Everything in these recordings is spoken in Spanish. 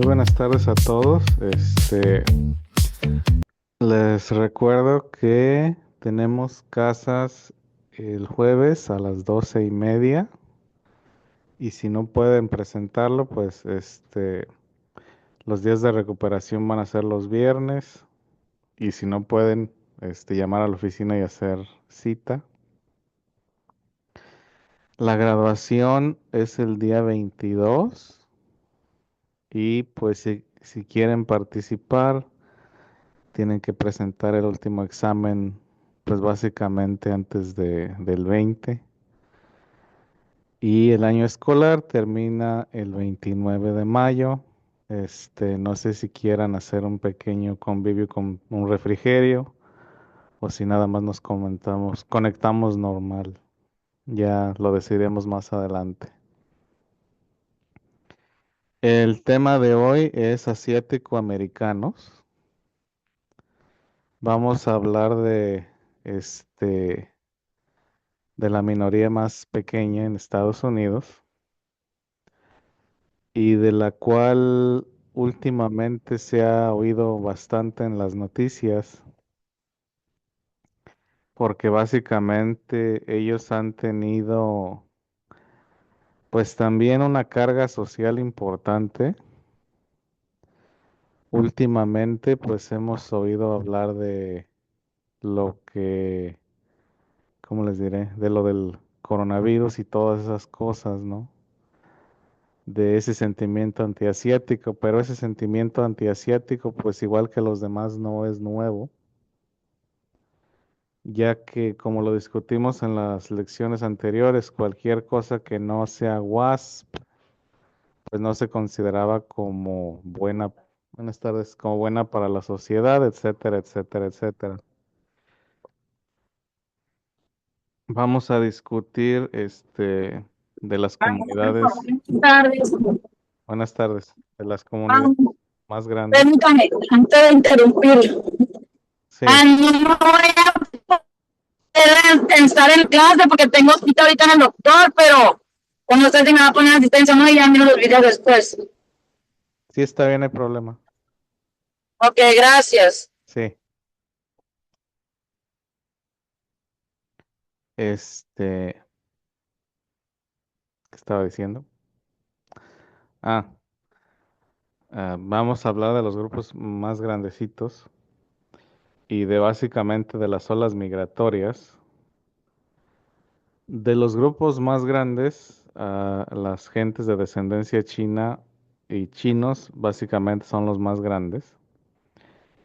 buenas tardes a todos. Les recuerdo que tenemos casas el jueves a las 12:30 y si no pueden presentarlo, pues los días de recuperación van a ser los viernes y si no pueden, llamar a la oficina y hacer cita. La graduación es el día 22 y pues si quieren participar, tienen que presentar el último examen, pues básicamente antes del 20. Y el año escolar termina el 29 de mayo. No sé si quieran hacer un pequeño convivio con un refrigerio o si nada más conectamos normal. Ya lo decidiremos más adelante. El tema de hoy es asiático-americanos. Vamos a hablar este, de la minoría más pequeña en Estados Unidos y de la cual últimamente se ha oído bastante en las noticias, porque básicamente ellos han tenido pues también una carga social importante. Últimamente pues hemos oído hablar de lo que, ¿cómo les diré? De lo del coronavirus y todas esas cosas, ¿no? De ese sentimiento antiasiático, pero ese sentimiento antiasiático, pues igual que los demás, no es nuevo, ya que como lo discutimos en las lecciones anteriores, cualquier cosa que no sea WASP, pues no se consideraba como buena, buenas tardes, como buena para la sociedad, etcétera, etcétera, etcétera. Vamos a discutir de las comunidades, Buenas tardes. buenas tardes, de las Ah, comunidades más grandes. permítame, antes de interrumpir. Sí. No me voy a poder estar en clase porque tengo cita ahorita en el doctor, pero cuando usted me va a poner asistencia, no, y ya miro los videos después. Sí, está bien el problema. Ok, gracias. Sí. ¿Qué estaba diciendo? Ah, vamos a hablar de los grupos más grandecitos y de básicamente de las olas migratorias. De los grupos más grandes, las gentes de descendencia china y chinos básicamente son los más grandes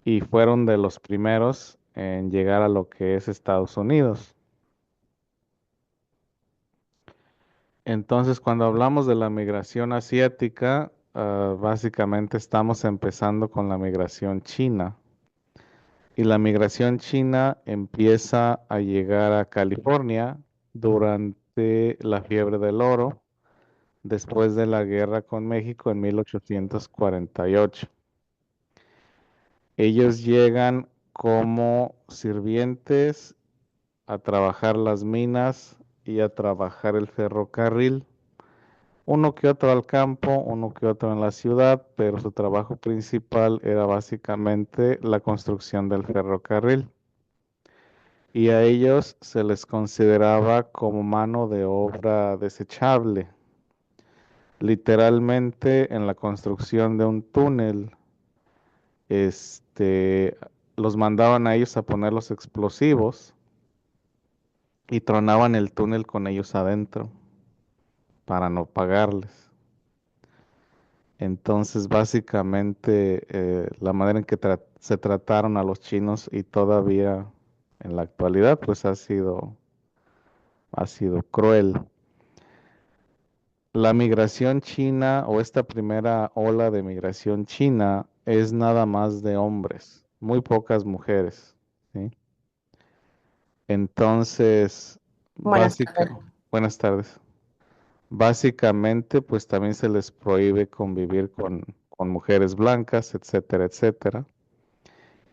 y fueron de los primeros en llegar a lo que es Estados Unidos. Entonces, cuando hablamos de la migración asiática, básicamente estamos empezando con la migración china. Y la migración china empieza a llegar a California durante la fiebre del oro, después de la guerra con México en 1848. Ellos llegan como sirvientes a trabajar las minas y a trabajar el ferrocarril. Uno que otro al campo, uno que otro en la ciudad, pero su trabajo principal era básicamente la construcción del ferrocarril. Y a ellos se les consideraba como mano de obra desechable. Literalmente en la construcción de un túnel, este, los mandaban a ellos a poner los explosivos y tronaban el túnel con ellos adentro para no pagarles. Entonces, básicamente, la manera en que se trataron a los chinos y todavía en la actualidad, pues ha sido cruel. La migración china o esta primera ola de migración china es nada más de hombres, muy pocas mujeres, ¿sí? Entonces, Buenas tardes. buenas tardes. Básicamente, pues también se les prohíbe convivir con mujeres blancas, etcétera, etcétera.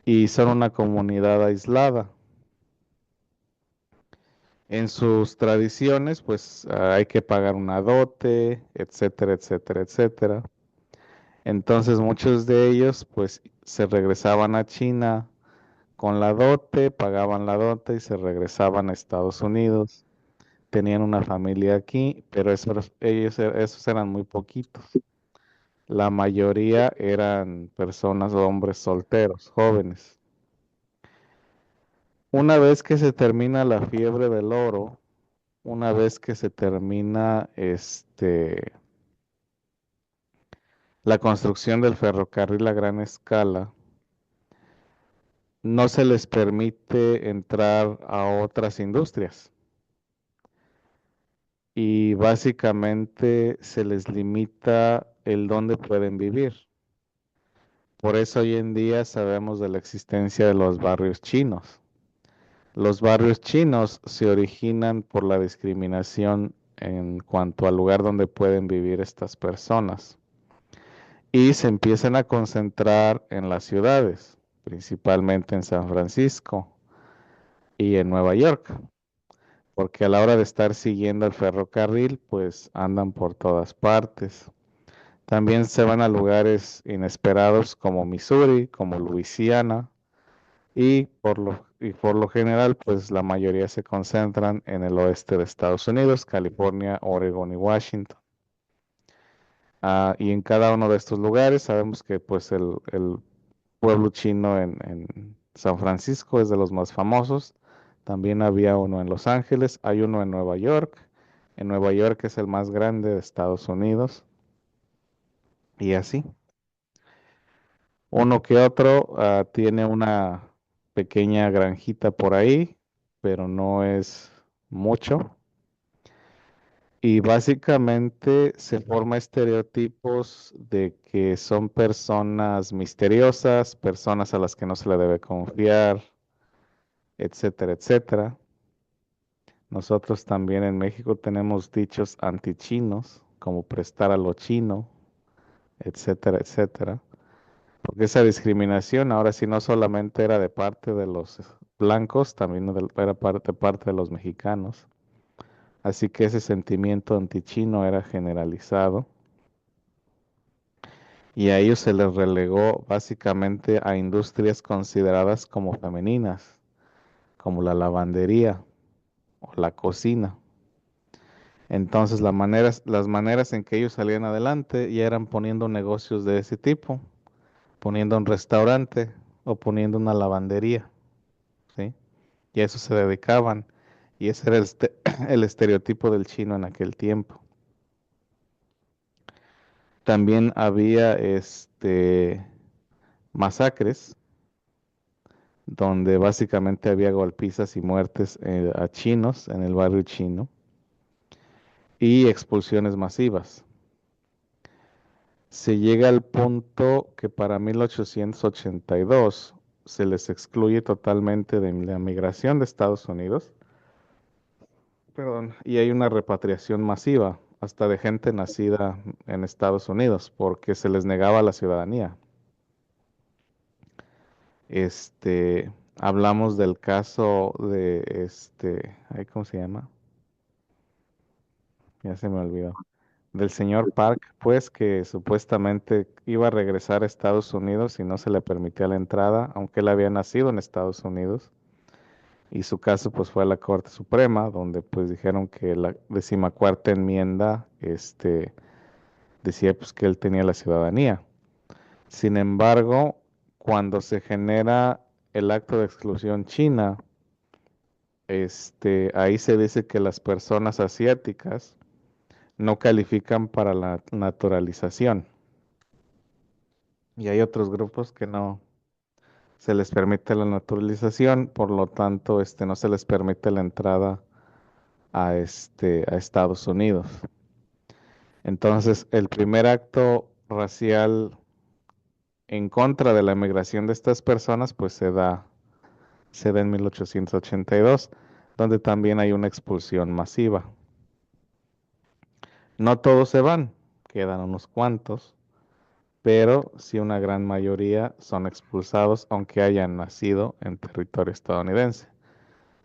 Y son una comunidad aislada. En sus tradiciones, pues hay que pagar una dote, etcétera, etcétera, etcétera. Entonces muchos de ellos pues se regresaban a China con la dote, pagaban la dote y se regresaban a Estados Unidos. Tenían una familia aquí, pero esos eran muy poquitos. La mayoría eran personas o hombres solteros, jóvenes. Una vez que se termina la fiebre del oro, una vez que se termina la construcción del ferrocarril a gran escala, no se les permite entrar a otras industrias y básicamente se les limita el dónde pueden vivir. Por eso hoy en día sabemos de la existencia de los barrios chinos. Los barrios chinos se originan por la discriminación en cuanto al lugar donde pueden vivir estas personas y se empiezan a concentrar en las ciudades, principalmente en San Francisco y en Nueva York, porque a la hora de estar siguiendo el ferrocarril, pues andan por todas partes. También se van a lugares inesperados como Missouri, como Luisiana, y por lo general, pues la mayoría se concentran en el oeste de Estados Unidos, California, Oregon y Washington. Y en cada uno de estos lugares sabemos que pues el pueblo chino en San Francisco es de los más famosos. También había uno en Los Ángeles, hay uno en Nueva York. En Nueva York es el más grande de Estados Unidos. Y así. Uno que otro tiene una pequeña granjita por ahí, pero no es mucho. Y básicamente se forma estereotipos de que son personas misteriosas, personas a las que no se le debe confiar, etcétera, etcétera. Nosotros también en México tenemos dichos antichinos, como prestar a lo chino, etcétera, etcétera. Porque esa discriminación ahora sí no solamente era de parte de los blancos, también era parte de los mexicanos. Así que ese sentimiento antichino era generalizado y a ellos se les relegó básicamente a industrias consideradas como femeninas, como la lavandería o la cocina. Entonces las maneras en que ellos salían adelante ya eran poniendo negocios de ese tipo, poniendo un restaurante o poniendo una lavandería, ¿sí? Y a eso se dedicaban. Y ese era el estereotipo del chino en aquel tiempo. También había masacres, donde básicamente había golpizas y muertes a chinos en el barrio chino y expulsiones masivas. Se llega al punto que para 1882 se les excluye totalmente de la migración de Estados Unidos. Perdón, y hay una repatriación masiva, hasta de gente nacida en Estados Unidos, porque se les negaba la ciudadanía. Hablamos del caso de ay, ¿cómo se llama? Ya se me olvidó. Del señor Park, pues, que supuestamente iba a regresar a Estados Unidos y no se le permitía la entrada, aunque él había nacido en Estados Unidos. Y su caso, pues, fue a la Corte Suprema, donde, pues, dijeron que la 14ª enmienda, decía, pues, que él tenía la ciudadanía. Sin embargo, cuando se genera el acto de exclusión china, ahí se dice que las personas asiáticas no califican para la naturalización. Y hay otros grupos que no se les permite la naturalización, por lo tanto, no se les permite la entrada a Estados Unidos. Entonces, el primer acto racial en contra de la emigración de estas personas, pues se da en 1882, donde también hay una expulsión masiva. No todos se van, quedan unos cuantos, pero sí una gran mayoría son expulsados aunque hayan nacido en territorio estadounidense.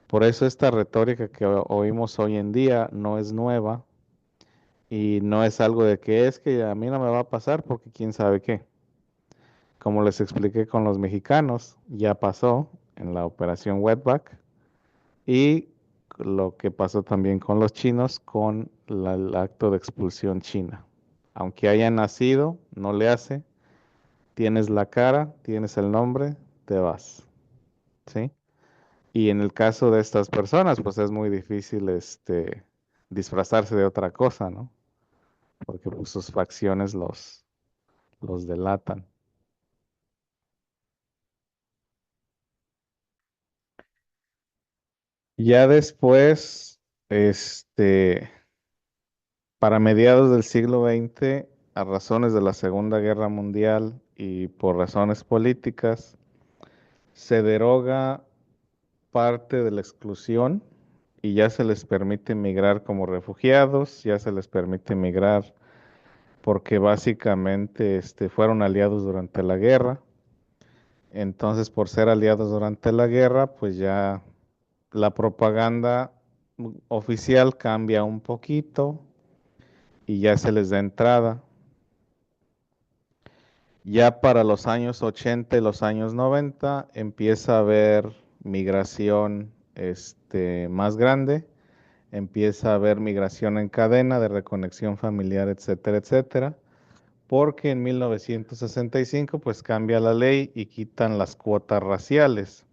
Por eso esta retórica que oímos hoy en día no es nueva Y no es algo de que es que a mí no me va a pasar porque quién sabe qué. Como les expliqué con los mexicanos, ya pasó en la operación Wetback y lo que pasó también con los chinos con el acto de expulsión china. Aunque haya nacido, no le hace, tienes la cara, tienes el nombre, te vas, ¿sí? Y en el caso de estas personas, pues es muy difícil disfrazarse de otra cosa, ¿no? Porque pues, sus facciones los delatan. Ya después, para mediados del siglo XX, a razones de la Segunda Guerra Mundial y por razones políticas, se deroga parte de la exclusión y ya se les permite emigrar como refugiados, ya se les permite emigrar porque básicamente fueron aliados durante la guerra. Entonces, por ser aliados durante la guerra, pues ya la propaganda oficial cambia un poquito y ya se les da entrada. Ya para los años 80 y los años 90 empieza a haber migración más grande, empieza a haber migración en cadena de reconexión familiar, etcétera, etcétera, porque en 1965 pues cambia la ley y quitan las cuotas raciales.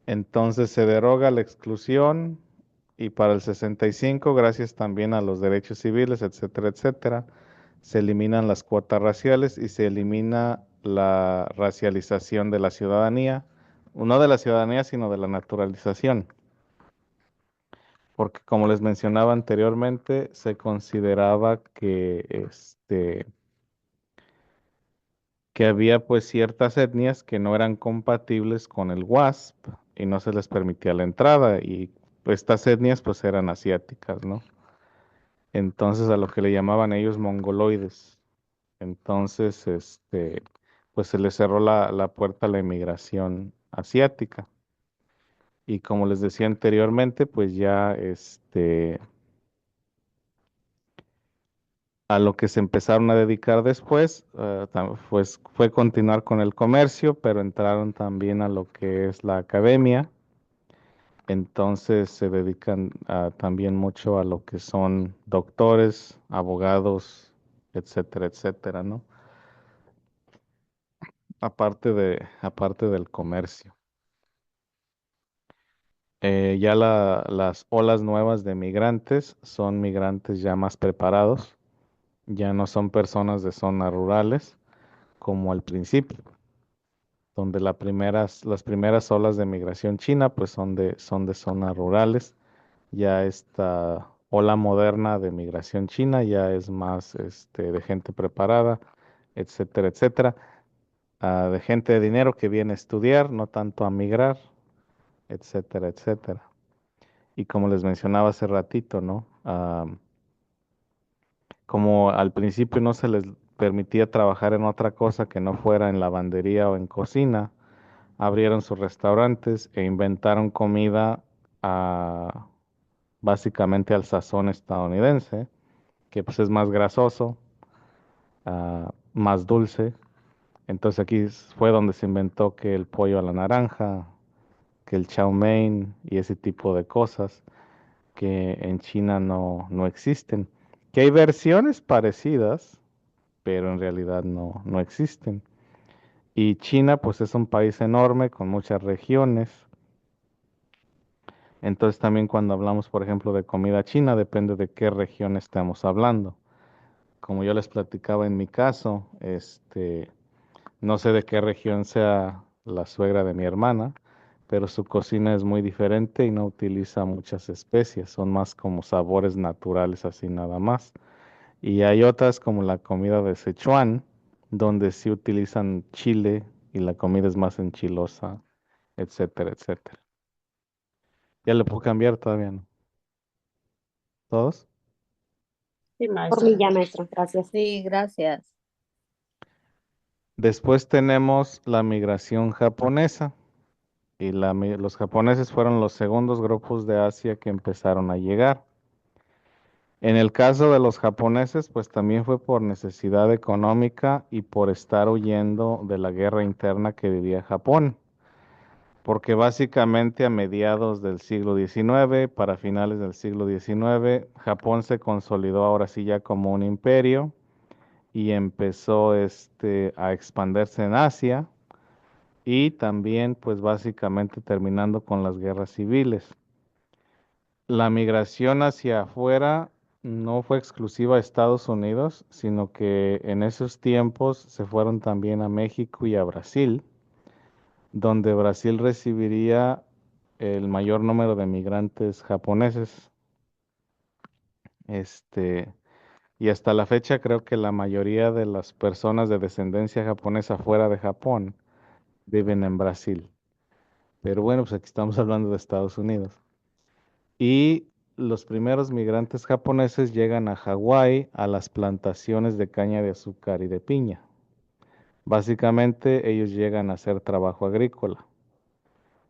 Entonces se deroga la exclusión y para el 65, gracias también a los derechos civiles, etcétera, etcétera, se eliminan las cuotas raciales y se elimina la racialización de la ciudadanía, no de la ciudadanía, sino de la naturalización, porque como les mencionaba anteriormente, se consideraba que había pues ciertas etnias que no eran compatibles con el WASP y no se les permitía la entrada y estas etnias pues eran asiáticas, ¿no? Entonces a lo que le llamaban ellos mongoloides. Entonces, pues se les cerró la puerta a la inmigración asiática. Y como les decía anteriormente, pues ya a lo que se empezaron a dedicar después, pues fue continuar con el comercio, pero entraron también a lo que es la academia. Entonces se dedican también mucho a lo que son doctores, abogados, etcétera, etcétera, ¿no? Aparte del comercio. Ya las olas nuevas de migrantes son migrantes ya más preparados, ya no son personas de zonas rurales como al principio, donde las primeras olas de migración china pues son de zonas rurales. Ya esta ola moderna de migración china ya es más de gente preparada, etcétera, etcétera, de gente de dinero que viene a estudiar, no tanto a migrar, etcétera, etcétera. Y como les mencionaba hace ratito, ¿no? Como al principio no se les permitía trabajar en otra cosa que no fuera en lavandería o en cocina, abrieron sus restaurantes e inventaron comida ah, básicamente al sazón estadounidense, que pues es más grasoso, más dulce. Entonces aquí fue donde se inventó que el pollo a la naranja, que el chow mein y ese tipo de cosas que en China no existen. Que hay versiones parecidas, pero en realidad no existen. Y China, pues es un país enorme con muchas regiones. Entonces también cuando hablamos, por ejemplo, de comida china, depende de qué región estamos hablando. Como yo les platicaba en mi caso, no sé de qué región sea la suegra de mi hermana, pero su cocina es muy diferente y no utiliza muchas especias, son más como sabores naturales así nada más. Y hay otras como la comida de Sichuan, donde sí utilizan chile y la comida es más enchilosa, etcétera, etcétera. Ya le puedo cambiar todavía, ¿no? ¿Todos? Sí, Por mí maestra. ya, maestra. Gracias. Sí, gracias. Después tenemos la migración japonesa. Y los japoneses fueron los segundos grupos de Asia que empezaron a llegar. En el caso de los japoneses, pues también fue por necesidad económica y por estar huyendo de la guerra interna que vivía Japón, porque básicamente a mediados del siglo XIX, para finales del siglo XIX, Japón se consolidó ahora sí ya como un imperio y empezó a expandirse en Asia y también pues básicamente terminando con las guerras civiles. La migración hacia afuera no fue exclusiva a Estados Unidos, sino que en esos tiempos se fueron también a México y a Brasil, donde Brasil recibiría el mayor número de migrantes japoneses. Este, y hasta la fecha creo que la mayoría de las personas de descendencia japonesa fuera de Japón viven en Brasil. Pero bueno, pues aquí estamos hablando de Estados Unidos. Y los primeros migrantes japoneses llegan a Hawái a las plantaciones de caña de azúcar y de piña. Básicamente ellos llegan a hacer trabajo agrícola.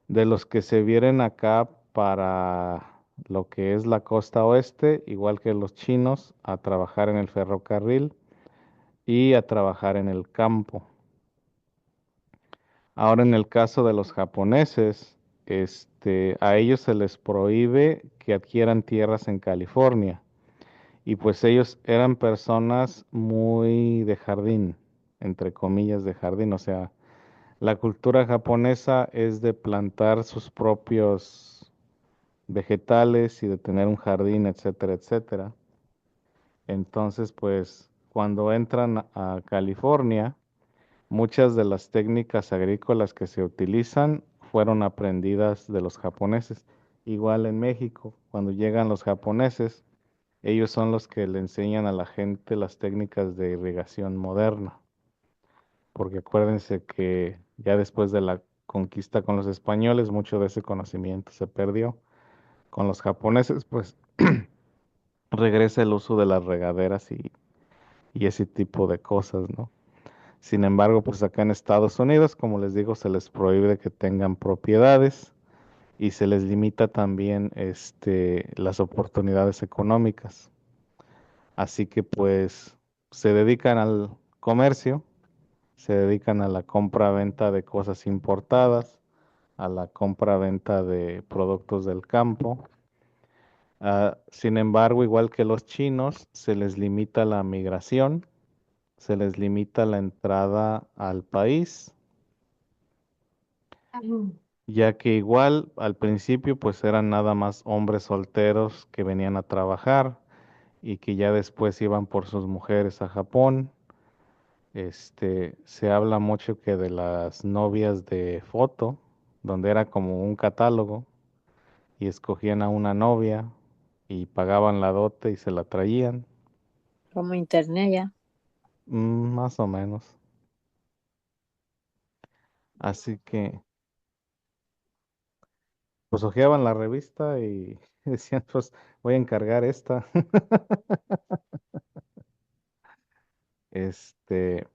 De los que se vienen acá para lo que es la costa oeste, igual que los chinos, a trabajar en el ferrocarril y a trabajar en el campo. Ahora en el caso de los japoneses, a ellos se les prohíbe que adquieran tierras en California. Y pues ellos eran personas muy de jardín, entre comillas de jardín. O sea, la cultura japonesa es de plantar sus propios vegetales y de tener un jardín, etcétera, etcétera. Entonces, pues cuando entran a California, muchas de las técnicas agrícolas que se utilizan fueron aprendidas de los japoneses. Igual en México, cuando llegan los japoneses, ellos son los que le enseñan a la gente las técnicas de irrigación moderna, porque acuérdense que ya después de la conquista con los españoles, mucho de ese conocimiento se perdió. Con los japoneses, pues regresa el uso de las regaderas y ese tipo de cosas, ¿no? Sin embargo, pues acá en Estados Unidos, como les digo, se les prohíbe que tengan propiedades y se les limita también las oportunidades económicas. Así que pues se dedican al comercio, se dedican a la compra-venta de cosas importadas, a la compra-venta de productos del campo. Sin embargo, igual que los chinos, se les limita la migración, se les limita la entrada al país, ya que igual al principio pues eran nada más hombres solteros que venían a trabajar y que ya después iban por sus mujeres a Japón. Se habla mucho que de las novias de foto, donde era como un catálogo y escogían a una novia y pagaban la dote y se la traían. Como internet ya. Más o menos. Así que, pues hojeaban la revista y decían, pues voy a encargar esta. Este,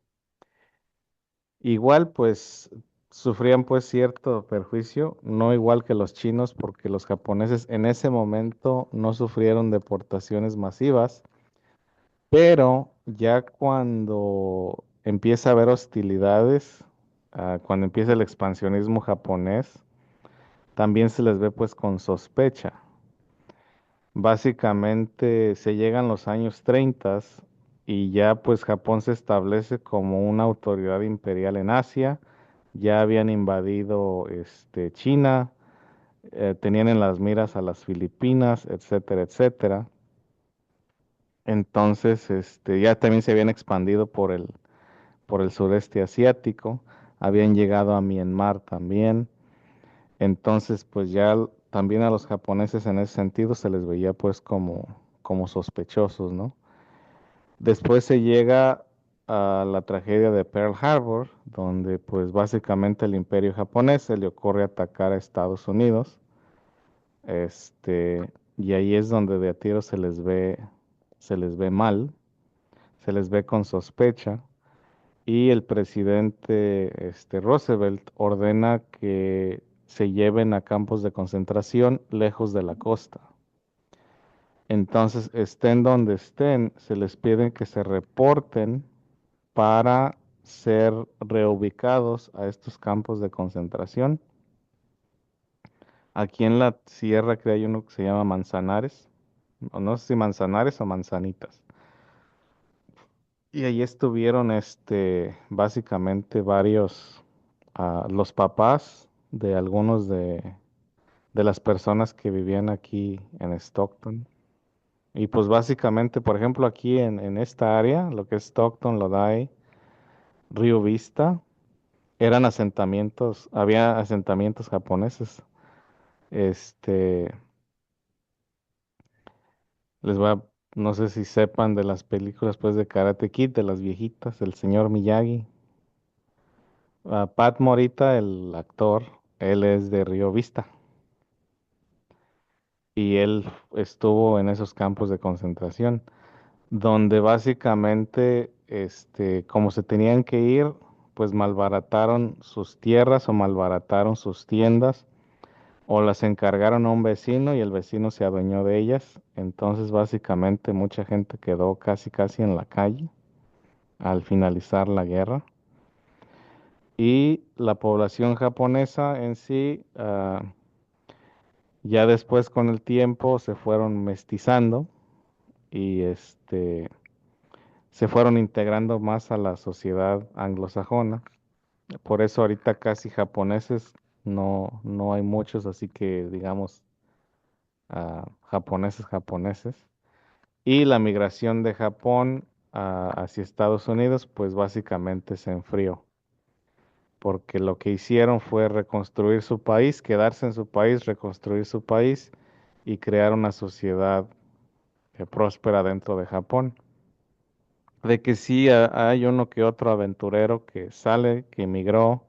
igual, pues sufrían pues cierto perjuicio, no igual que los chinos, porque los japoneses en ese momento no sufrieron deportaciones masivas, pero ya cuando empieza a haber hostilidades, cuando empieza el expansionismo japonés, también se les ve pues con sospecha. Básicamente se llegan los años 30 y ya pues Japón se establece como una autoridad imperial en Asia. Ya habían invadido China, tenían en las miras a las Filipinas, etcétera, etcétera. Entonces, ya también se habían expandido por el sureste asiático, habían llegado a Myanmar también. Entonces, pues ya también a los japoneses en ese sentido se les veía pues como sospechosos, ¿no? Después se llega a la tragedia de Pearl Harbor, donde pues básicamente el imperio japonés se le ocurre atacar a Estados Unidos, y ahí es donde de a tiro se les ve mal, se les ve con sospecha, y el presidente Roosevelt ordena que se lleven a campos de concentración lejos de la costa. Entonces, estén donde estén, se les pide que se reporten para ser reubicados a estos campos de concentración. Aquí en la sierra que hay uno que se llama Manzanares, o no sé si Manzanares o Manzanitas. Y ahí estuvieron, básicamente varios, los papás de algunos de las personas que vivían aquí en Stockton. Y pues básicamente, por ejemplo, aquí en esta área, lo que es Stockton, Lodi, Río Vista, eran asentamientos, había asentamientos japoneses. Este, les voy a, no sé si sepan de las películas pues de Karate Kid, de las viejitas, el señor Miyagi. Pat Morita, el actor, él es de Río Vista y él estuvo en esos campos de concentración, donde básicamente, como se tenían que ir, pues malbarataron sus tierras o malbarataron sus tiendas o las encargaron a un vecino y el vecino se adueñó de ellas. Entonces, básicamente, mucha gente quedó casi casi en la calle al finalizar la guerra. Y la población japonesa en sí, ya después con el tiempo se fueron mestizando y se fueron integrando más a la sociedad anglosajona. Por eso ahorita casi japoneses no hay muchos, así que digamos japoneses japoneses. Y la migración de Japón hacia Estados Unidos, pues básicamente se enfrió, porque lo que hicieron fue reconstruir su país, quedarse en su país, reconstruir su país y crear una sociedad próspera dentro de Japón. De que sí hay uno que otro aventurero que sale, que emigró,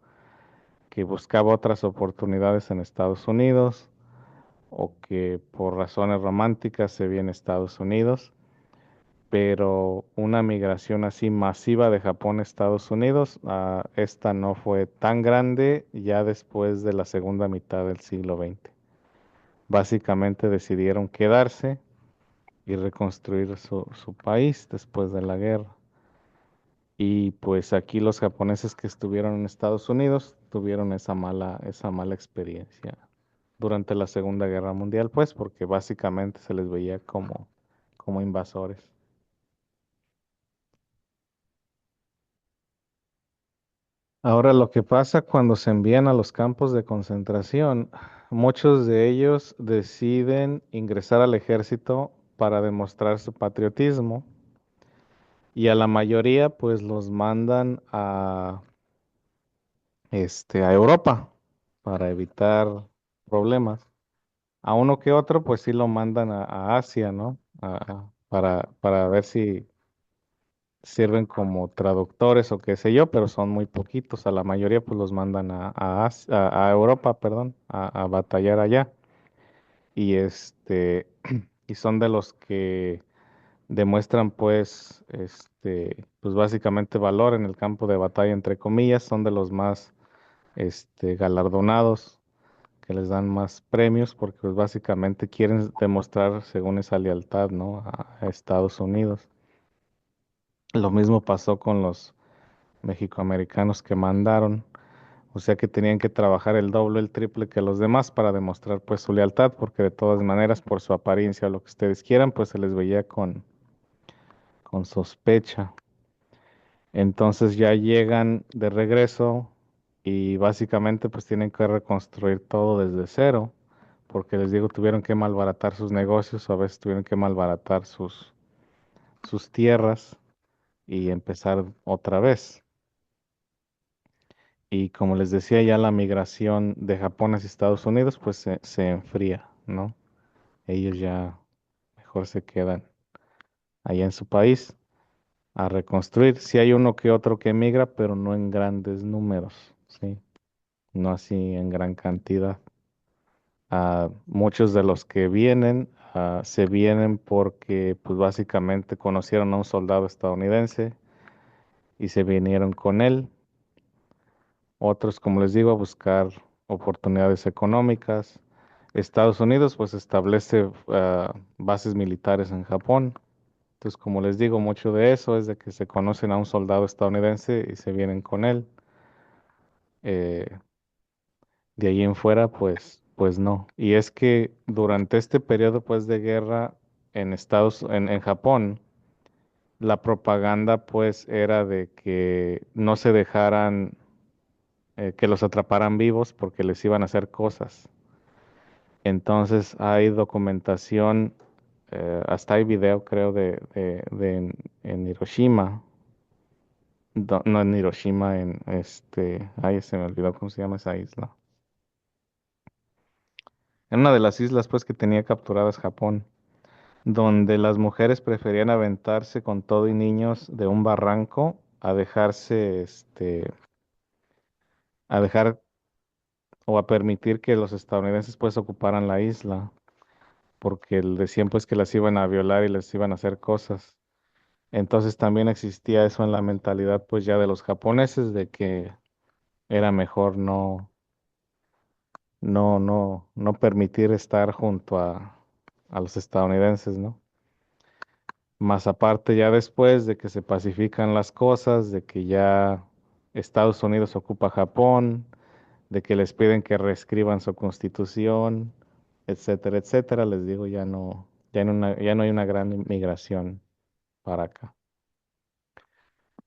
que buscaba otras oportunidades en Estados Unidos o que por razones románticas se viene a Estados Unidos, pero una migración así masiva de Japón a Estados Unidos, esta no fue tan grande ya después de la segunda mitad del siglo XX. Básicamente decidieron quedarse y reconstruir su país después de la guerra. Y pues aquí los japoneses que estuvieron en Estados Unidos tuvieron esa mala experiencia durante la Segunda Guerra Mundial, pues porque básicamente se les veía como invasores. Ahora, lo que pasa cuando se envían a los campos de concentración, muchos de ellos deciden ingresar al ejército para demostrar su patriotismo y a la mayoría pues los mandan a Europa para evitar problemas. A uno que otro pues sí lo mandan a Asia, ¿no? Para ver si sirven como traductores o qué sé yo, pero son muy poquitos. A la mayoría pues los mandan a Europa, perdón, a batallar allá. Y y son de los que demuestran pues básicamente valor en el campo de batalla, entre comillas, son de los más, galardonados, que les dan más premios porque pues básicamente quieren demostrar según esa lealtad, ¿no? A Estados Unidos. Lo mismo pasó con los mexicoamericanos que mandaron, o sea que tenían que trabajar el doble, el triple que los demás para demostrar pues su lealtad, porque de todas maneras por su apariencia o lo que ustedes quieran, pues se les veía con sospecha. Entonces ya llegan de regreso y básicamente pues tienen que reconstruir todo desde cero, porque les digo, tuvieron que malbaratar sus negocios, a veces tuvieron que malbaratar sus tierras y empezar otra vez. Y como les decía, ya la migración de Japón hacia Estados Unidos, pues se enfría, ¿no? Ellos ya mejor se quedan allá en su país a reconstruir. Sí hay uno que otro que emigra, pero no en grandes números, ¿sí? No así en gran cantidad. Muchos de los que vienen, se vienen porque, pues básicamente conocieron a un soldado estadounidense y se vinieron con él. Otros, como les digo, a buscar oportunidades económicas Estados Unidos pues establece bases militares en Japón. Entonces, como les digo, mucho de eso es de que se conocen a un soldado estadounidense y se vienen con él. Eh, de ahí en fuera, pues no. Y es que durante este periodo pues de guerra en Japón, la propaganda pues era de que no se dejaran que los atraparan vivos porque les iban a hacer cosas. Entonces hay documentación, hasta hay video creo en Hiroshima, no en Hiroshima, ay se me olvidó cómo se llama esa isla. En una de las islas pues que tenía capturadas Japón, donde las mujeres preferían aventarse con todo y niños de un barranco a dejarse, a dejar o a permitir que los estadounidenses pues ocuparan la isla, porque decían pues que las iban a violar y les iban a hacer cosas. Entonces también existía eso en la mentalidad pues ya de los japoneses de que era mejor no permitir estar junto a los estadounidenses, ¿no? Más aparte ya después de que se pacifican las cosas, de que ya Estados Unidos ocupa Japón, de que les piden que reescriban su constitución, etcétera, etcétera, les digo, ya no hay una gran migración para acá.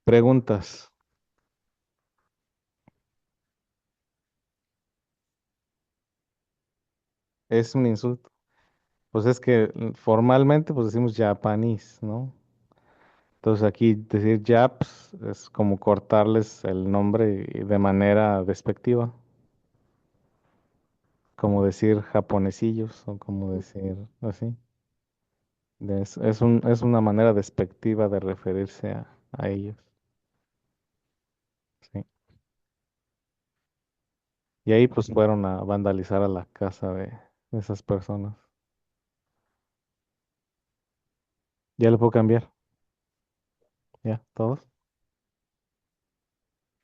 Preguntas. Es un insulto. Pues es que formalmente pues decimos Japanese, ¿no? Entonces aquí decir Japs es como cortarles el nombre de manera despectiva, como decir japonesillos o como decir así. Es una manera despectiva de referirse a ellos. Sí. Y ahí pues fueron a vandalizar a la casa de esas personas. Ya le puedo cambiar. Ya, todos.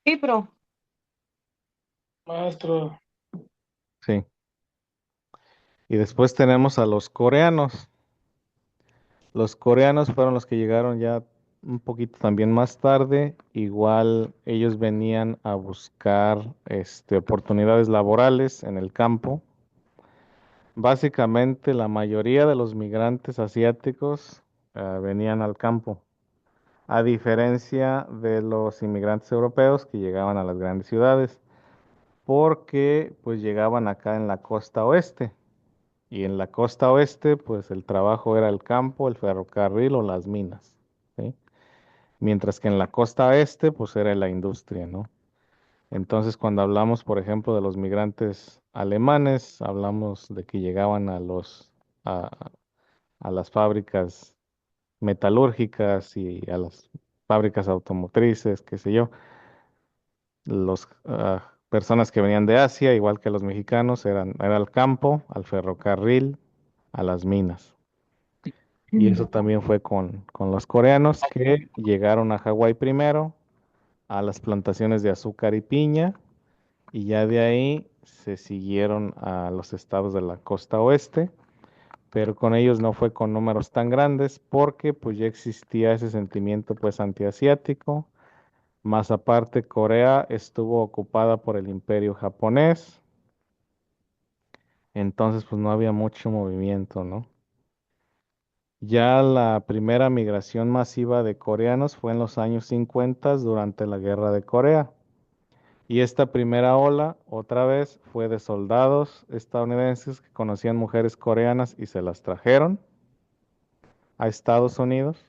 Sí, pero Maestro, Sí. Y después tenemos a los coreanos. Los coreanos fueron los que llegaron ya un poquito también más tarde. Igual ellos venían a buscar oportunidades laborales en el campo. Básicamente la mayoría de los migrantes asiáticos venían al campo, a diferencia de los inmigrantes europeos que llegaban a las grandes ciudades, porque pues llegaban acá en la costa oeste. Y en la costa oeste, pues el trabajo era el campo, el ferrocarril o las minas, ¿sí? Mientras que en la costa este, pues era la industria, ¿no? Entonces, cuando hablamos, por ejemplo, de los migrantes alemanes, hablamos de que llegaban a, a las fábricas metalúrgicas y a las fábricas automotrices, qué sé yo. Los personas que venían de Asia, igual que los mexicanos, era al campo, al ferrocarril, a las minas. Y eso también fue con los coreanos que llegaron a Hawái primero, a las plantaciones de azúcar y piña, y ya de ahí se siguieron a los estados de la costa oeste, pero con ellos no fue con números tan grandes porque pues ya existía ese sentimiento pues antiasiático. Más aparte, Corea estuvo ocupada por el imperio japonés, entonces pues no había mucho movimiento, ¿no? Ya la primera migración masiva de coreanos fue en los años 50 durante la Guerra de Corea. Y esta primera ola, otra vez, fue de soldados estadounidenses que conocían mujeres coreanas y se las trajeron a Estados Unidos.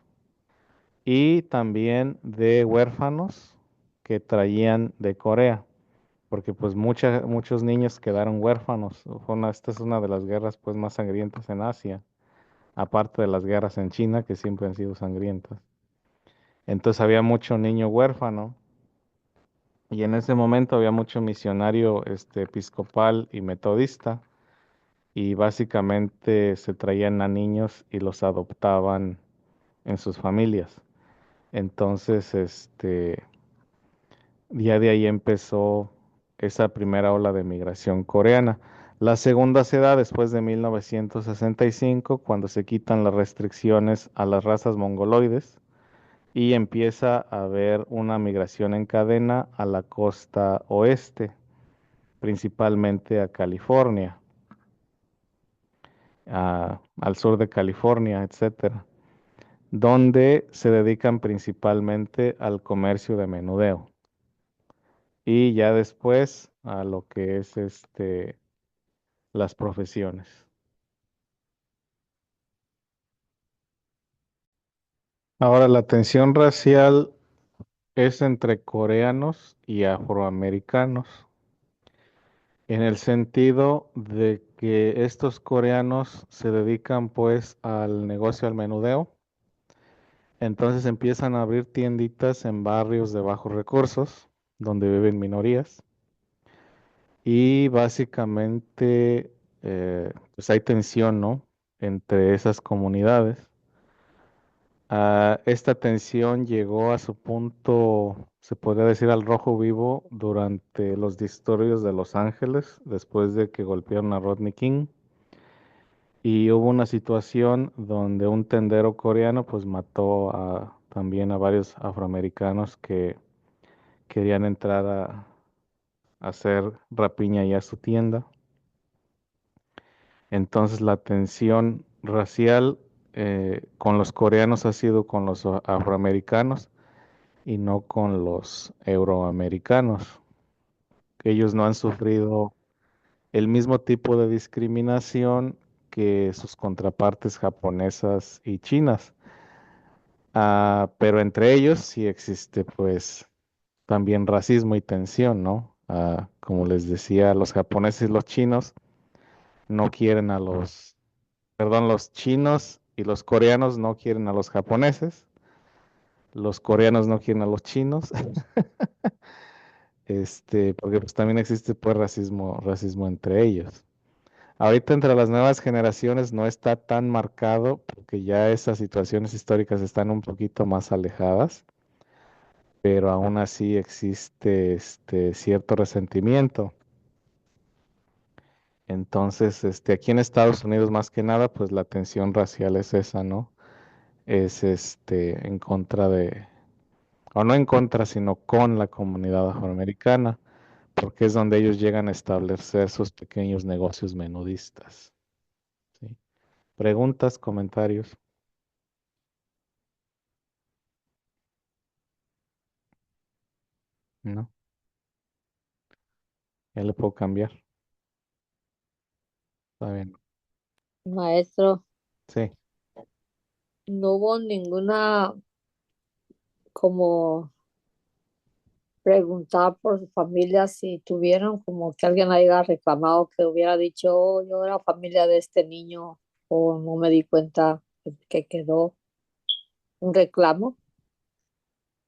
Y también de huérfanos que traían de Corea, porque pues muchos niños quedaron huérfanos. Esta es una de las guerras pues más sangrientas en Asia, aparte de las guerras en China que siempre han sido sangrientas. Entonces había mucho niño huérfano y en ese momento había mucho misionario episcopal y metodista y básicamente se traían a niños y los adoptaban en sus familias. Entonces, ya de ahí empezó esa primera ola de migración coreana. La segunda se da después de 1965, cuando se quitan las restricciones a las razas mongoloides y empieza a haber una migración en cadena a la costa oeste, principalmente a California, al sur de California, etcétera, donde se dedican principalmente al comercio de menudeo y ya después a lo que es las profesiones. Ahora, la tensión racial es entre coreanos y afroamericanos, en el sentido de que estos coreanos se dedican pues al negocio al menudeo, entonces empiezan a abrir tienditas en barrios de bajos recursos, donde viven minorías, y básicamente pues hay tensión, ¿no? Entre esas comunidades. Esta tensión llegó a su punto, se podría decir, al rojo vivo durante los disturbios de Los Ángeles, después de que golpearon a Rodney King. Y hubo una situación donde un tendero coreano pues mató también a varios afroamericanos que querían entrar a hacer rapiña ya a su tienda. Entonces la tensión racial con los coreanos ha sido con los afroamericanos y no con los euroamericanos. Ellos no han sufrido el mismo tipo de discriminación que sus contrapartes japonesas y chinas. Pero entre ellos sí existe pues también racismo y tensión, ¿no? Como les decía, los japoneses y los chinos no quieren perdón, los chinos y los coreanos no quieren a los japoneses, los coreanos no quieren a los chinos. Porque pues también existe pues racismo entre ellos. Ahorita entre las nuevas generaciones no está tan marcado porque ya esas situaciones históricas están un poquito más alejadas, pero aún así existe cierto resentimiento. Entonces, aquí en Estados Unidos más que nada, pues la tensión racial es esa, ¿no? Es en contra o no en contra, sino con la comunidad afroamericana, porque es donde ellos llegan a establecer sus pequeños negocios menudistas. ¿Sí? Preguntas, comentarios, ¿no? Ya le puedo cambiar. Está bien. Maestro, Sí. no hubo ninguna como preguntar por su familia si tuvieron como que alguien haya reclamado que hubiera dicho, "Oh, yo era familia de este niño o no me di cuenta que quedó un reclamo".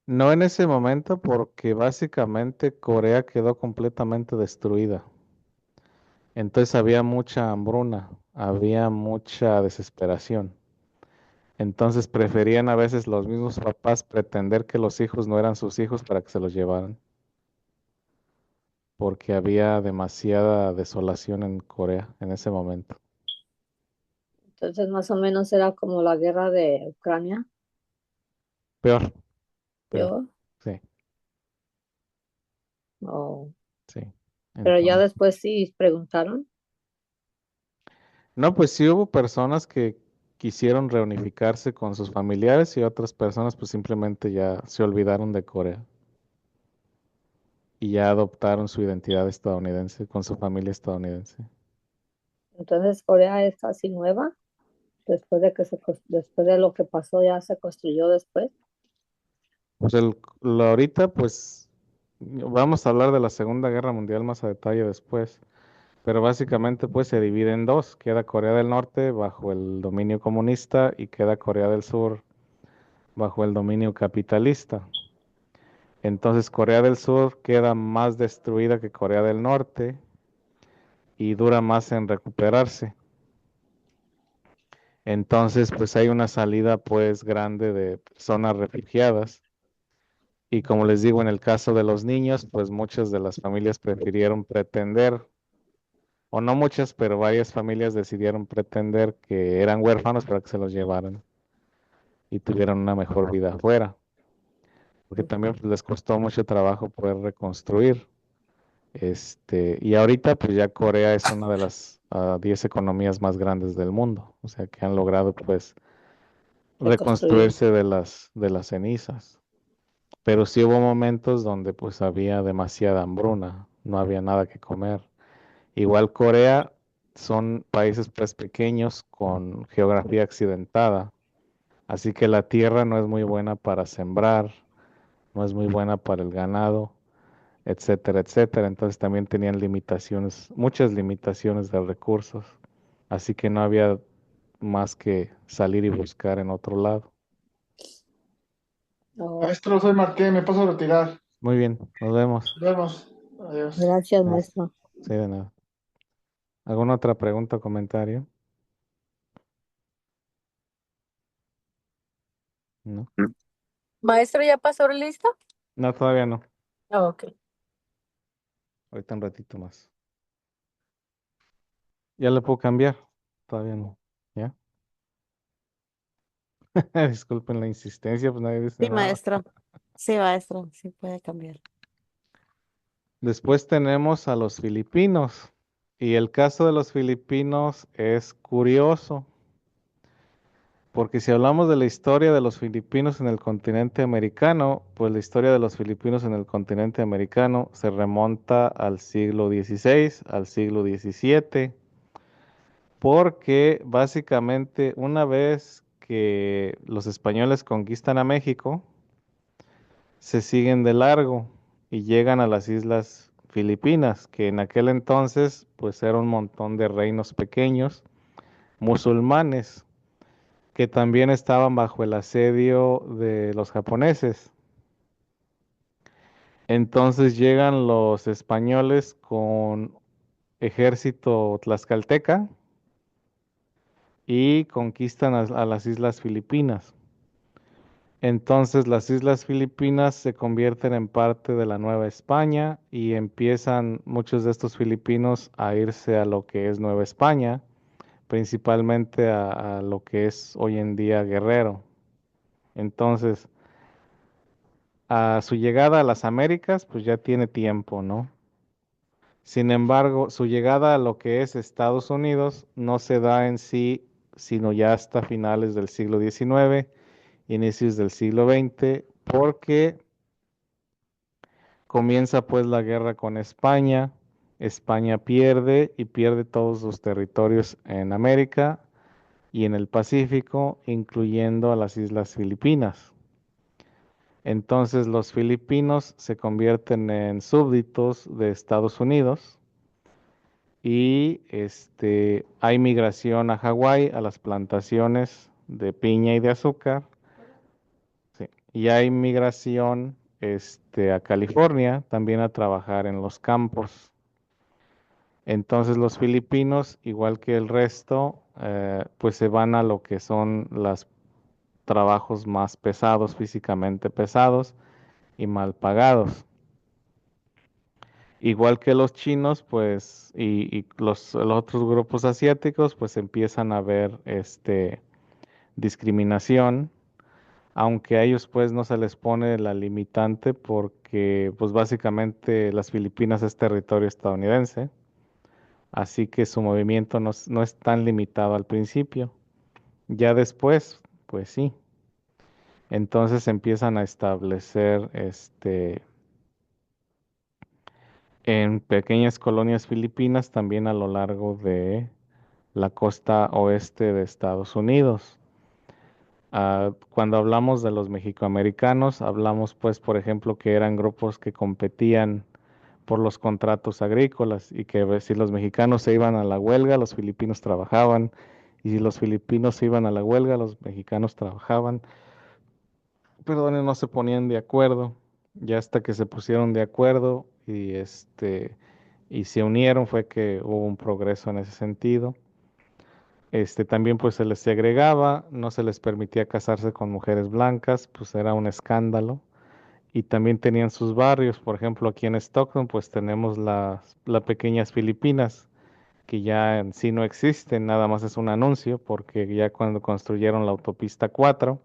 No en ese momento porque básicamente Corea quedó completamente destruida. Entonces había mucha hambruna, había mucha desesperación. Entonces preferían a veces los mismos papás pretender que los hijos no eran sus hijos para que se los llevaran, porque había demasiada desolación en Corea en ese momento. Entonces más o menos era como la guerra de Ucrania. Peor, peor. Yo, Sí, o sí. pero ya Entonces, después sí preguntaron. no, pues sí hubo personas que quisieron reunificarse con sus familiares y otras personas pues simplemente ya se olvidaron de Corea y ya adoptaron su identidad estadounidense con su familia estadounidense. Entonces Corea es casi nueva, después de después de lo que pasó ya se construyó después. Pues ahorita pues vamos a hablar de la Segunda Guerra Mundial más a detalle después, pero básicamente pues se divide en dos, queda Corea del Norte bajo el dominio comunista y queda Corea del Sur bajo el dominio capitalista. Entonces Corea del Sur queda más destruida que Corea del Norte y dura más en recuperarse. Entonces pues hay una salida pues grande de personas refugiadas. Y como les digo, en el caso de los niños, pues muchas de las familias prefirieron pretender o no muchas, pero varias familias decidieron pretender que eran huérfanos para que se los llevaran y tuvieran una mejor vida afuera, porque también pues, les costó mucho trabajo poder reconstruir. Y ahorita pues ya Corea es una de las 10 economías más grandes del mundo, o sea que han logrado pues Reconstruir. reconstruirse de las cenizas. Pero sí hubo momentos donde pues había demasiada hambruna, no había nada que comer. Igual Corea son países pues pequeños con geografía accidentada, así que la tierra no es muy buena para sembrar, no es muy buena para el ganado, etcétera, etcétera. Entonces también tenían limitaciones, muchas limitaciones de recursos, así que no había más que salir y buscar en otro lado. Oh, Maestro, soy Marqué, me paso a retirar. Muy bien, nos vemos. Nos vemos. Adiós. gracias, Ah, maestro. sí, de nada. ¿Alguna otra pregunta o comentario? No, Maestro, ¿ya pasó lista? no, todavía no. Ah, ok. Ahorita un ratito más. Ya le puedo cambiar. Todavía no. ¿Ya? Disculpen la insistencia, pues nadie dice Sí, nada. maestro. Sí, maestro. Sí puede cambiar. Después tenemos a los filipinos. Y el caso de los filipinos es curioso, porque si hablamos de la historia de los filipinos en el continente americano, pues la historia de los filipinos en el continente americano se remonta al siglo XVI, al siglo XVII, porque básicamente una vez que los españoles conquistan a México, se siguen de largo y llegan a las islas Filipinas, que en aquel entonces pues era un montón de reinos pequeños musulmanes que también estaban bajo el asedio de los japoneses. Entonces llegan los españoles con ejército tlaxcalteca y conquistan a las islas Filipinas. Entonces las islas Filipinas se convierten en parte de la Nueva España y empiezan muchos de estos filipinos a irse a lo que es Nueva España, principalmente a lo que es hoy en día Guerrero. Entonces, a su llegada a las Américas, pues ya tiene tiempo, ¿no? Sin embargo, su llegada a lo que es Estados Unidos no se da en sí, sino ya hasta finales del siglo XIX, inicios del siglo XX, porque comienza pues la guerra con España. España pierde y pierde todos sus territorios en América y en el Pacífico, incluyendo a las Islas Filipinas. Entonces los filipinos se convierten en súbditos de Estados Unidos y hay migración a Hawái, a las plantaciones de piña y de azúcar, sí, y hay migración a California también a trabajar en los campos. Entonces los filipinos, igual que el resto, pues se van a lo que son los trabajos más pesados, físicamente pesados y mal pagados. Igual que los chinos, pues, y los otros grupos asiáticos, pues empiezan a ver discriminación, aunque a ellos pues no se les pone la limitante porque pues básicamente las Filipinas es territorio estadounidense, así que su movimiento no es tan limitado al principio. Ya después, pues sí. Entonces empiezan a establecer en pequeñas colonias filipinas también a lo largo de la costa oeste de Estados Unidos. Cuando hablamos de los mexicoamericanos, hablamos pues, por ejemplo, que eran grupos que competían por los contratos agrícolas y que si los mexicanos se iban a la huelga, los filipinos trabajaban, y si los filipinos se iban a la huelga, los mexicanos trabajaban. Perdón, no se ponían de acuerdo, ya hasta que se pusieron de acuerdo y se unieron fue que hubo un progreso en ese sentido. También pues se les segregaba, no se les permitía casarse con mujeres blancas, pues era un escándalo. Y también tenían sus barrios, por ejemplo aquí en Stockton pues tenemos las pequeñas Filipinas, que ya en sí no existen, nada más es un anuncio, porque ya cuando construyeron la autopista 4,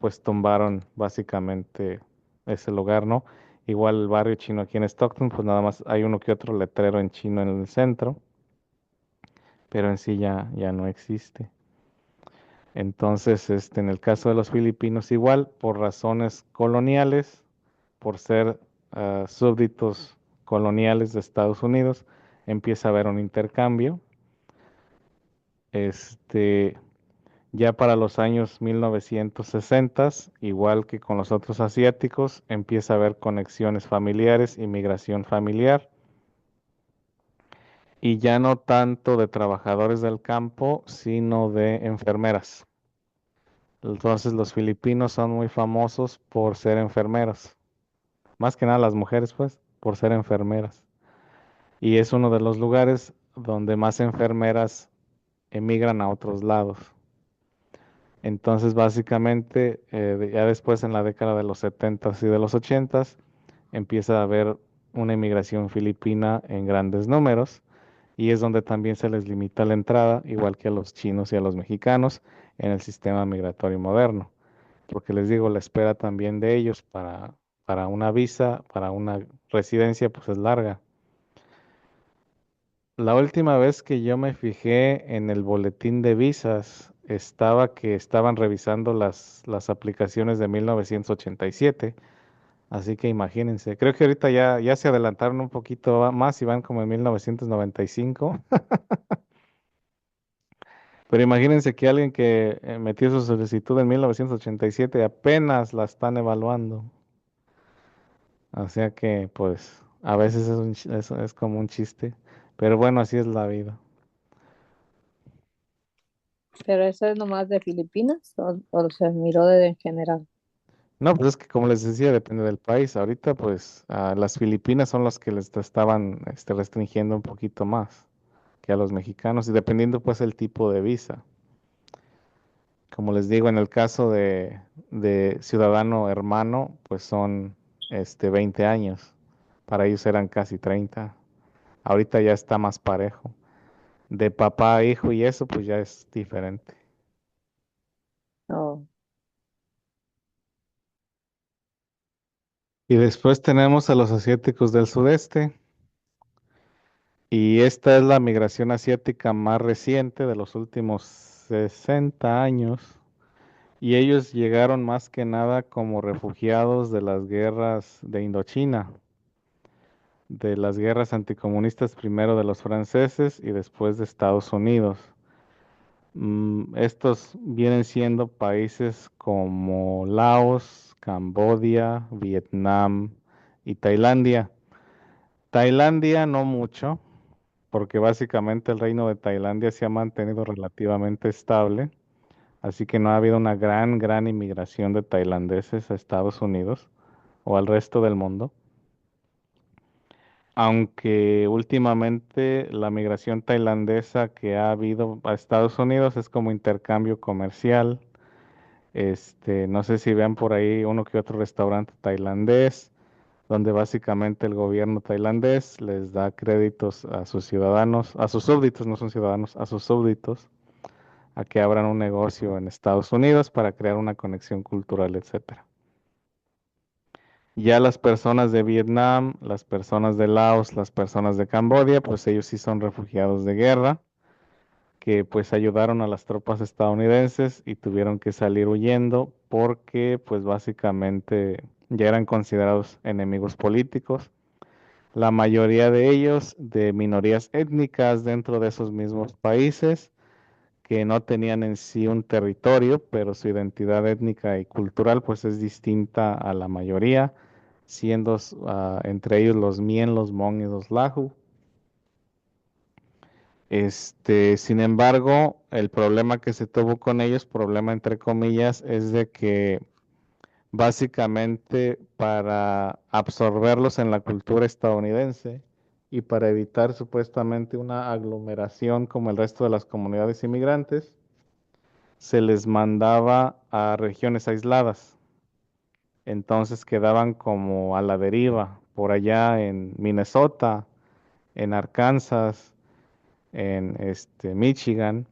pues tumbaron básicamente ese lugar, ¿no? Igual el barrio chino aquí en Stockton, pues nada más hay uno que otro letrero en chino en el centro, pero en sí ya no existe. Entonces, en el caso de los filipinos igual, por razones coloniales, por ser súbditos coloniales de Estados Unidos, empieza a haber un intercambio. Este, ya para los años 1960, igual que con los otros asiáticos, empieza a haber conexiones familiares, inmigración familiar, y ya no tanto de trabajadores del campo, sino de enfermeras. Entonces los filipinos son muy famosos por ser enfermeros. Más que nada las mujeres, pues, por ser enfermeras. Y es uno de los lugares donde más enfermeras emigran a otros lados. Entonces, básicamente, ya después en la década de los 70 y de los 80 empieza a haber una inmigración filipina en grandes números y es donde también se les limita la entrada, igual que a los chinos y a los mexicanos, en el sistema migratorio moderno. Porque les digo, la espera también de ellos para una visa, para una residencia, pues es larga. La última vez que yo me fijé en el boletín de visas, estaba que estaban revisando las aplicaciones de 1987. Así que imagínense, creo que ahorita ya se adelantaron un poquito más y van como en 1995. Pero imagínense que alguien que metió su solicitud en 1987 apenas la están evaluando. O sea que, pues, a veces es como un chiste. Pero bueno, así es la vida. Pero eso es nomás de Filipinas o se miró de en general. No, pues es que como les decía, depende del país. Ahorita, pues, a las Filipinas son las que les estaban restringiendo un poquito más que a los mexicanos, y dependiendo, pues, el tipo de visa. Como les digo, en el caso de ciudadano hermano, pues son 20 años. Para ellos eran casi 30. Ahorita ya está más parejo. De papá a hijo y eso, pues ya es diferente. Oh, Y después tenemos a los asiáticos del sudeste. Y esta es la migración asiática más reciente de los últimos 60 años. Y ellos llegaron más que nada como refugiados de las guerras de Indochina, de las guerras anticomunistas primero de los franceses y después de Estados Unidos. Estos vienen siendo países como Laos, Camboya, Vietnam y Tailandia. Tailandia no mucho, porque básicamente el reino de Tailandia se ha mantenido relativamente estable, así que no ha habido una gran inmigración de tailandeses a Estados Unidos o al resto del mundo. Aunque últimamente la migración tailandesa que ha habido a Estados Unidos es como intercambio comercial. No sé si vean por ahí uno que otro restaurante tailandés, donde básicamente el gobierno tailandés les da créditos a sus ciudadanos, a sus súbditos, no son ciudadanos, a sus súbditos, a que abran un negocio en Estados Unidos para crear una conexión cultural, etcétera. Ya las personas de Vietnam, las personas de Laos, las personas de Camboya, pues ellos sí son refugiados de guerra, que pues ayudaron a las tropas estadounidenses y tuvieron que salir huyendo porque pues básicamente ya eran considerados enemigos políticos. La mayoría de ellos de minorías étnicas dentro de esos mismos países que no tenían en sí un territorio, pero su identidad étnica y cultural pues es distinta a la mayoría, siendo entre ellos los Mien, los Hmong y los Lahu. Sin embargo, el problema que se tuvo con ellos, problema entre comillas, es de que básicamente para absorberlos en la cultura estadounidense y para evitar supuestamente una aglomeración como el resto de las comunidades inmigrantes, se les mandaba a regiones aisladas. Entonces quedaban como a la deriva, por allá en Minnesota, en Arkansas, en Michigan,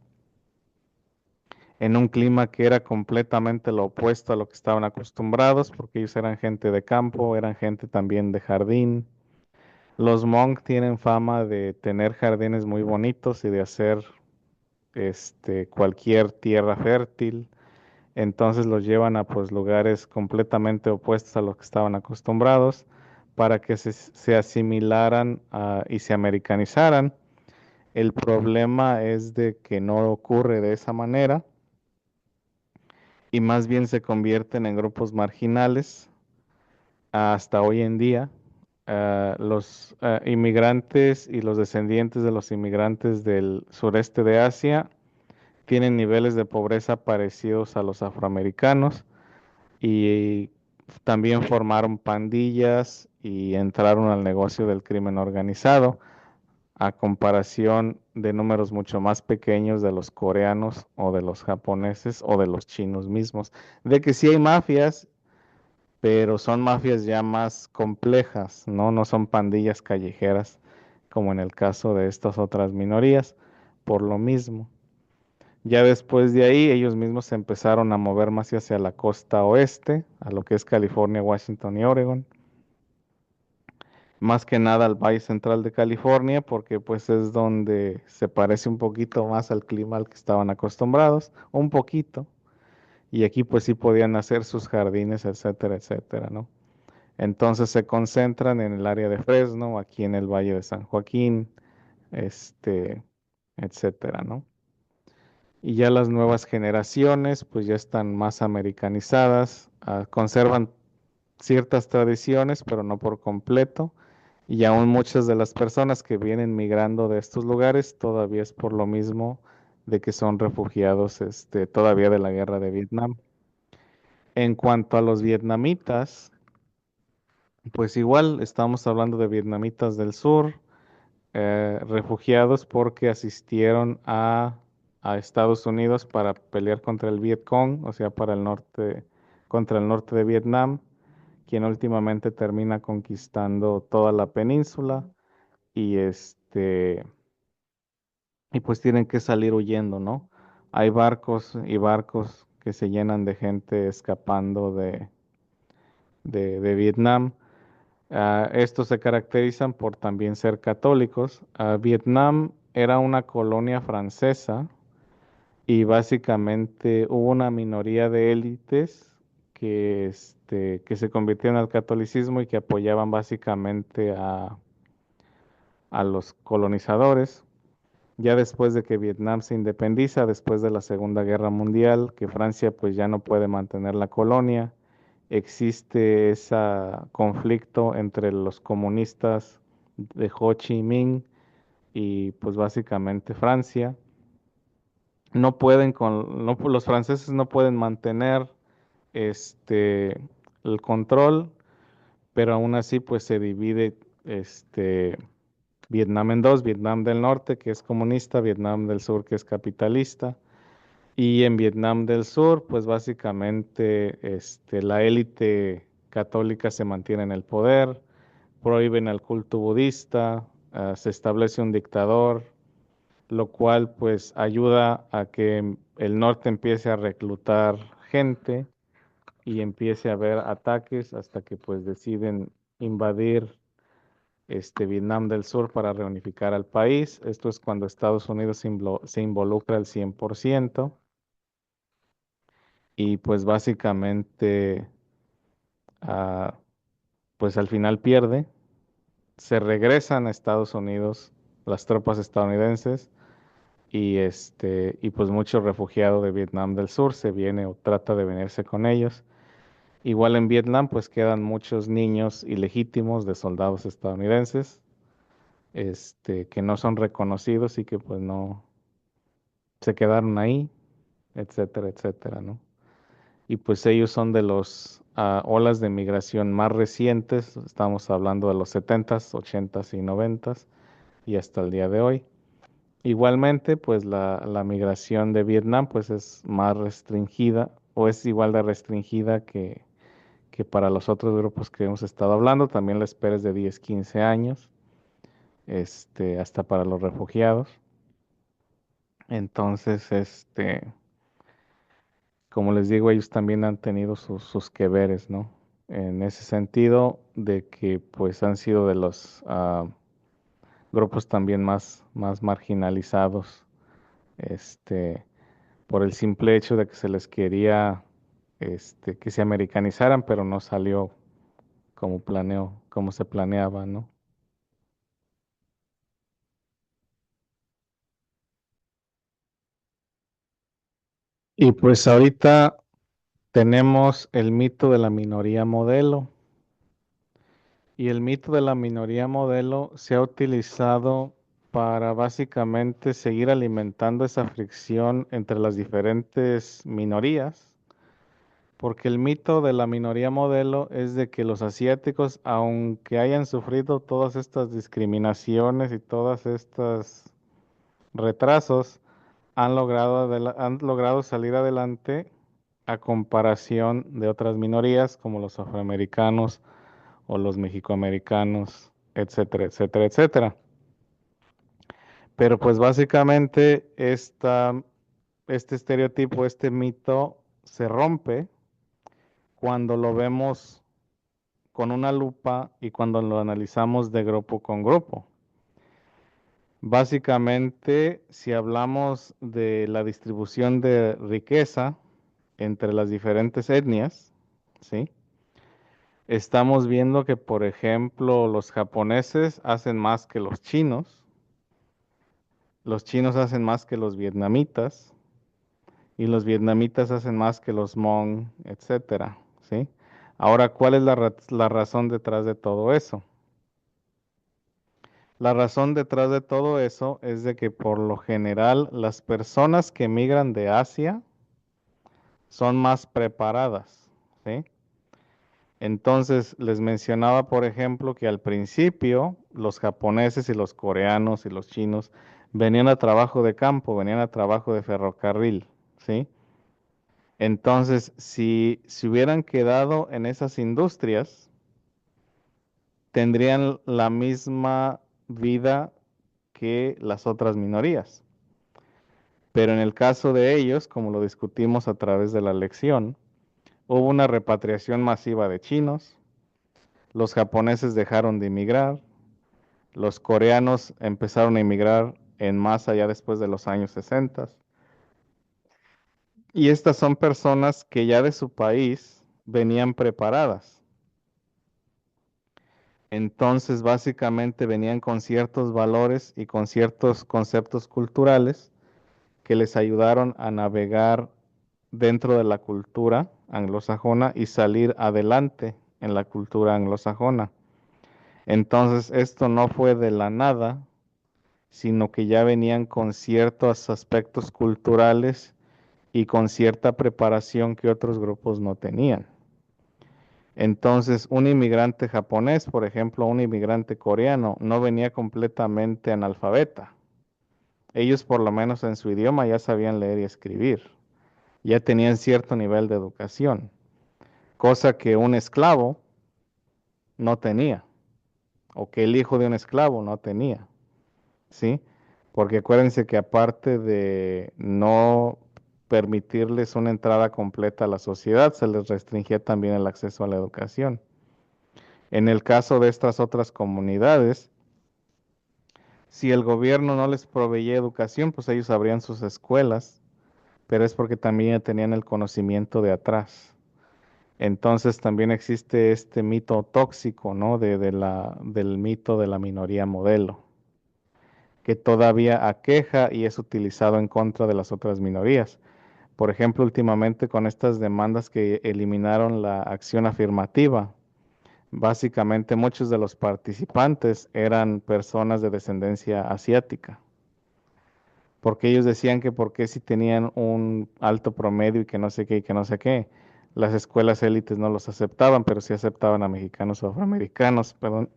en un clima que era completamente lo opuesto a lo que estaban acostumbrados, porque ellos eran gente de campo, eran gente también de jardín. Los Hmong tienen fama de tener jardines muy bonitos y de hacer cualquier tierra fértil. Entonces los llevan a pues lugares completamente opuestos a los que estaban acostumbrados para que se asimilaran y se americanizaran. El problema es de que no ocurre de esa manera y más bien se convierten en grupos marginales hasta hoy en día. Los inmigrantes y los descendientes de los inmigrantes del sureste de Asia tienen niveles de pobreza parecidos a los afroamericanos y también formaron pandillas y entraron al negocio del crimen organizado, a comparación de números mucho más pequeños de los coreanos o de los japoneses o de los chinos mismos. De que sí hay mafias, pero son mafias ya más complejas, ¿no? No son pandillas callejeras como en el caso de estas otras minorías, por lo mismo. Ya después de ahí, ellos mismos se empezaron a mover más hacia la costa oeste, a lo que es California, Washington y Oregon. Más que nada al Valle Central de California, porque pues es donde se parece un poquito más al clima al que estaban acostumbrados, un poquito. Y aquí pues sí podían hacer sus jardines, etcétera, etcétera, ¿no? Entonces se concentran en el área de Fresno, aquí en el Valle de San Joaquín, este, etcétera, ¿no? Y ya las nuevas generaciones pues ya están más americanizadas, conservan ciertas tradiciones, pero no por completo. Y aún muchas de las personas que vienen migrando de estos lugares todavía es por lo mismo de que son refugiados todavía de la guerra de Vietnam. En cuanto a los vietnamitas, pues igual estamos hablando de vietnamitas del sur, refugiados porque asistieron a Estados Unidos para pelear contra el Vietcong, o sea, para el norte, contra el norte de Vietnam, quien últimamente termina conquistando toda la península y y pues tienen que salir huyendo, ¿no? Hay barcos y barcos que se llenan de gente escapando de Vietnam. Estos se caracterizan por también ser católicos. Vietnam era una colonia francesa y básicamente hubo una minoría de élites que se convirtieron al catolicismo y que apoyaban básicamente a los colonizadores. Ya después de que Vietnam se independiza, después de la Segunda Guerra Mundial, que Francia pues ya no puede mantener la colonia, existe ese conflicto entre los comunistas de Ho Chi Minh y pues básicamente Francia. Los franceses no pueden mantener este, el control, pero aún así pues se divide Vietnam en dos, Vietnam del Norte, que es comunista, Vietnam del Sur, que es capitalista. Y en Vietnam del Sur, pues básicamente la élite católica se mantiene en el poder, prohíben el culto budista, se establece un dictador, lo cual pues ayuda a que el norte empiece a reclutar gente y empiece a haber ataques hasta que pues deciden invadir Vietnam del Sur para reunificar al país. Esto es cuando Estados Unidos se involucra al 100% y pues básicamente ah, pues al final pierde. Se regresan a Estados Unidos las tropas estadounidenses y pues mucho refugiado de Vietnam del Sur se viene o trata de venirse con ellos. Igual en Vietnam pues quedan muchos niños ilegítimos de soldados estadounidenses que no son reconocidos y que pues no se quedaron ahí, etcétera, etcétera, ¿no? Y pues ellos son de los olas de migración más recientes, estamos hablando de los 70s, 80s y 90s y hasta el día de hoy. Igualmente, pues la migración de Vietnam pues es más restringida o es igual de restringida que para los otros grupos que hemos estado hablando, también la espera es de 10, 15 años, hasta para los refugiados. Entonces, como les digo, ellos también han tenido sus que veres, ¿no? En ese sentido de que pues han sido de los grupos también más marginalizados, este, por el simple hecho de que se les quería, que se americanizaran, pero no salió como se planeaba, ¿no? Y pues ahorita tenemos el mito de la minoría modelo. Y el mito de la minoría modelo se ha utilizado para básicamente seguir alimentando esa fricción entre las diferentes minorías, porque el mito de la minoría modelo es de que los asiáticos, aunque hayan sufrido todas estas discriminaciones y todas estas retrasos, han logrado salir adelante a comparación de otras minorías como los afroamericanos o los mexicoamericanos, etcétera, etcétera, etcétera. Pero pues básicamente este estereotipo, este mito se rompe cuando lo vemos con una lupa y cuando lo analizamos de grupo con grupo. Básicamente, si hablamos de la distribución de riqueza entre las diferentes etnias, ¿sí? Estamos viendo que, por ejemplo, los japoneses hacen más que los chinos hacen más que los vietnamitas y los vietnamitas hacen más que los Hmong, etcétera, ¿sí? Ahora, ¿cuál es la razón detrás de todo eso? La razón detrás de todo eso es de que por lo general las personas que emigran de Asia son más preparadas, ¿sí? Entonces, les mencionaba, por ejemplo, que al principio los japoneses y los coreanos y los chinos venían a trabajo de campo, venían a trabajo de ferrocarril, ¿sí? Entonces, si se hubieran quedado en esas industrias, tendrían la misma vida que las otras minorías. Pero en el caso de ellos, como lo discutimos a través de la lección, hubo una repatriación masiva de chinos, los japoneses dejaron de emigrar, los coreanos empezaron a emigrar en masa ya después de los años 60. Y estas son personas que ya de su país venían preparadas. Entonces, básicamente venían con ciertos valores y con ciertos conceptos culturales que les ayudaron a navegar dentro de la cultura anglosajona y salir adelante en la cultura anglosajona. Entonces, esto no fue de la nada, sino que ya venían con ciertos aspectos culturales y con cierta preparación que otros grupos no tenían. Entonces, un inmigrante japonés, por ejemplo, un inmigrante coreano, no venía completamente analfabeta. Ellos, por lo menos en su idioma, ya sabían leer y escribir. Ya tenían cierto nivel de educación, cosa que un esclavo no tenía, o que el hijo de un esclavo no tenía, ¿sí? Porque acuérdense que aparte de no permitirles una entrada completa a la sociedad, se les restringía también el acceso a la educación. En el caso de estas otras comunidades, si el gobierno no les proveía educación, pues ellos abrían sus escuelas, pero es porque también ya tenían el conocimiento de atrás. Entonces también existe este mito tóxico, ¿no? Del mito de la minoría modelo, que todavía aqueja y es utilizado en contra de las otras minorías. Por ejemplo, últimamente con estas demandas que eliminaron la acción afirmativa, básicamente muchos de los participantes eran personas de descendencia asiática, porque ellos decían que porque si tenían un alto promedio y que no sé qué y que no sé qué, las escuelas élites no los aceptaban, pero sí aceptaban a mexicanos o afroamericanos, perdón,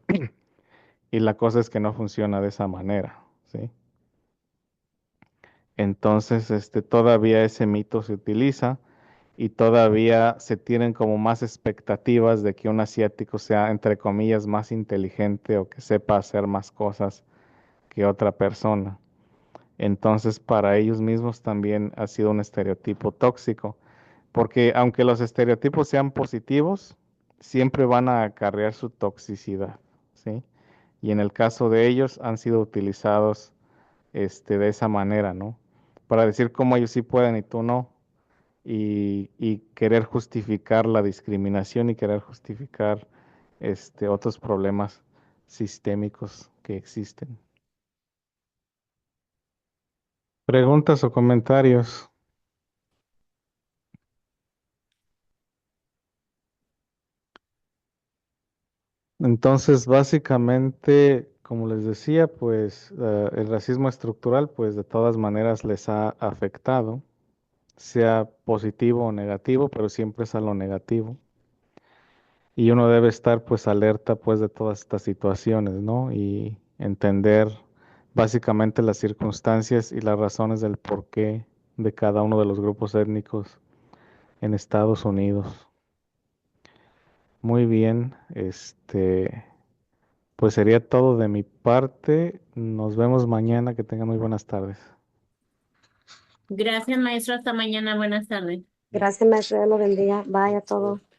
y la cosa es que no funciona de esa manera, ¿sí? Entonces, todavía ese mito se utiliza y todavía se tienen como más expectativas de que un asiático sea, entre comillas, más inteligente o que sepa hacer más cosas que otra persona. Entonces, para ellos mismos también ha sido un estereotipo tóxico, porque aunque los estereotipos sean positivos, siempre van a acarrear su toxicidad, ¿sí? Y en el caso de ellos han sido utilizados de esa manera, ¿no? Para decir cómo ellos sí pueden y tú no, y querer justificar la discriminación y querer justificar otros problemas sistémicos que existen. ¿Preguntas o comentarios? Entonces, básicamente, como les decía, pues el racismo estructural, pues de todas maneras les ha afectado, sea positivo o negativo, pero siempre es a lo negativo. Y uno debe estar pues alerta pues de todas estas situaciones, ¿no? Y entender básicamente las circunstancias y las razones del porqué de cada uno de los grupos étnicos en Estados Unidos. Muy bien, pues sería todo de mi parte. Nos vemos mañana. Que tengan muy buenas tardes. Gracias, maestro. Hasta mañana. Buenas tardes. Gracias, maestro. Dios lo bendiga. Vaya todo.